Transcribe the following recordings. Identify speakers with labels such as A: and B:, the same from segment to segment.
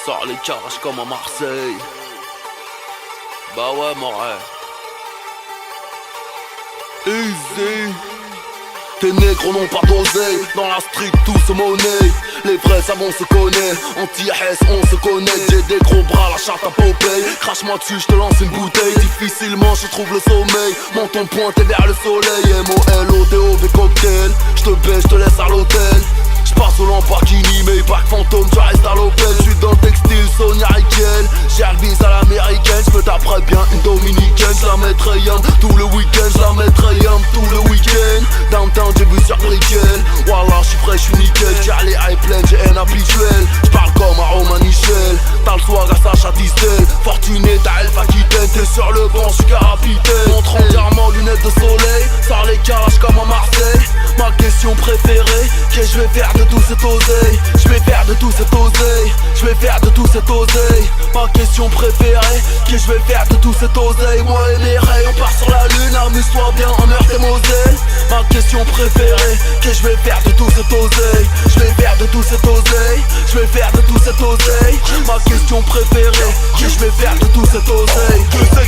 A: sort les carages comme à Marseille. Bah ouais, mon rêve. Easy. Tes négros n'ont pas d'oseille. Dans la street tout se monnaie. Les vrais savons se connaît. Anti-S on se connaît. J'ai des gros bras, la charte à Popeye. Crache-moi dessus, je te lance une bouteille. Difficilement je trouve le sommeil. Menton pointé vers le soleil. MOLOTOV cocktail. Je te baisse, je te laisse à l'hôtel. J'passe au Lamborghini, Maybach fantôme, tu restes à l'Opel. J'suis dans le textile, Sonia Riquel. J'ai le bise à l'américaine, j'me taperais bien une dominicaine. J'la mettrais yam tout le week-end, j'la mettrais yam tout le week-end. Downtown j'ai vu sur Brickell. Wallah j'suis frais, j'suis nickel. J'ai les high planes, j'ai un habituel. J'parle comme à Roman Michel. T'as le swag à Sacha Distel. Fortuné, t'as Elf Aquitaine. T'es sur le banc, j'suis capitaine. Montre entièrement lunettes de soleil. Sors les calages comme à Marseille. Ma question préférée, qu'est-ce que je vais faire de tout cet oseille? Je vais faire de tout cet oseille. Je vais faire de tout cet oseille. Ma question préférée, qu'est-ce que je vais faire de tout cet oseille? Moi et mes rails, on part sur la lune. Amuse-toi bien en Meurthe et Moselle. Ma question préférée, qu'est-ce que je vais faire de tout cet oseille? Je vais faire de tout cet oseille. Je vais faire de tout cet oseille. Ma question préférée, qu'est-ce que je vais faire de tout cet oseille?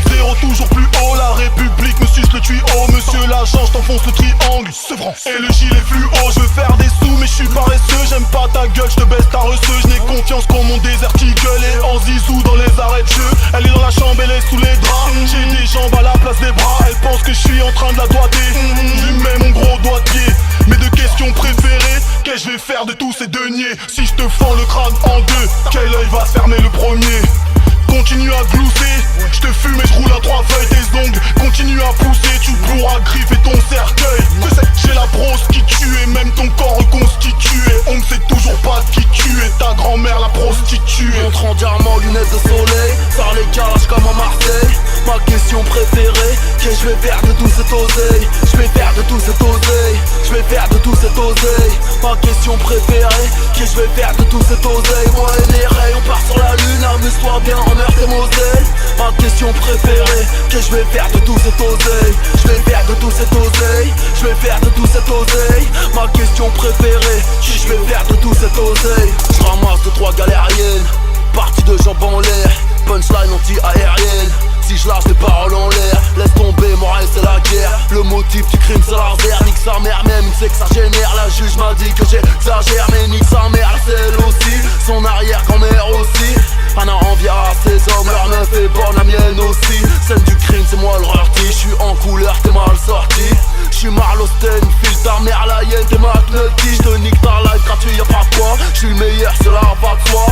B: 2-7-0 toujours plus haut. La République me suce le tuyau. Monsieur l'agent, je t'enfonce le triangle. Sevran. Et le gilet fluo, je veux faire des sous mais je suis paresseux. J'aime pas ta gueule, je te baisse ta receuse. Je n'ai confiance qu'en mon désert qui gueule. Et en zizou dans les arrêts de jeu. Elle est dans la chambre, elle est sous les draps. J'ai des jambes à la place des bras. Elle pense que je suis en train de la doigter. Je lui mets mon gros doigt de pied. Mes deux questions préférées, qu'est-ce que je vais faire de tous ces deniers? Si je te fends le crâne en deux, quel œil va se fermer le premier? Continue à glousser, je te fume et je roule à 3 feuilles. Tes ongles continue à pousser, tu pourras griffer ton cercueil. J'ai la brosse qui tue et même ton corps reconstitué. On ne sait toujours pas qui tu es, ta grand-mère la prostituée.
A: Montre en diamant, lunettes de soleil. Sors les calages comme à Marseille. Ma question préférée, qu'est-ce que je vais faire de tout cet oseille? Je vais faire de tout cet oseille. Je vais faire de tout cet oseille. Ma question préférée, qu'est-ce que je vais faire de tout cet oseille? Moi et les rails, on part sur la lune. Amuse-toi bien en Meurthe et Moselle. Ma question préférée, qu'est-ce que je vais faire de tout cet oseille? Je vais faire de tout cet oseille. Je vais faire de tout cet oseille. Ma question préférée, qu'est-ce que je vais faire de tout cet oseille? Je ramasse 2-3 galériennes, partie de jambes en l'air, punchline anti-aérienne. Si je lâche des paroles en l'air, laisse tomber, mon rêve c'est la guerre. Le motif du crime c'est l'arrière. Nique sa mère même, il sait que ça génère. La juge m'a dit que j'exagère, mais nique sa mère, c'est elle aussi. Son arrière-grand-mère aussi. Un an enviera ses hommes, leur meuf est bonne, la mienne aussi. Scène du crime c'est moi le rorti. J'suis en couleur, t'es mal sorti. J'suis Marlo Sten, file ta mère la hyène, t'es McNulty. J'te nique ta live gratuit, y'a pas quoi. J'suis le meilleur, cela va de soi.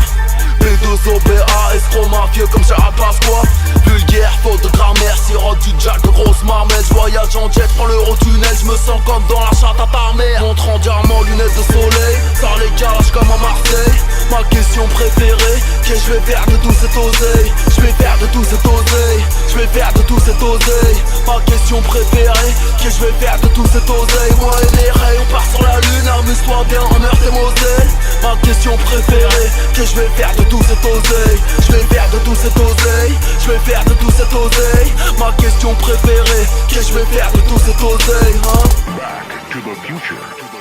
A: B2OBA, escroc mafieux comme Gérard Pasqua. Vulgaire, faute de grammaire, sirote du jack de grosse marmelle. J'voyage en jet, prends l'Eurotunnel, j'me sens comme dans la chatte à ta mère. Montre en diamant, lunettes de soleil. Sors les calages comme à Marseille. Ma question préférée, qu'est-ce que je vais faire de tout cet oseille? Je vais faire de tout cet oseille. Je vais faire de tout cet oseille. Ma question préférée, qu'est-ce que je vais faire de tout cet oseille? Moi et les rails, on part sur la lune. Amuse-toi bien en Meurthe et Moselle. Ma question préférée, qu'est-ce que je vais faire de tout cet oseille? Je vais faire de tout cet oseille. Je vais faire de tout cet oseille. Ma question préférée, qu'est-ce que je vais faire de tout cet oseille, hein?
C: Back to the future.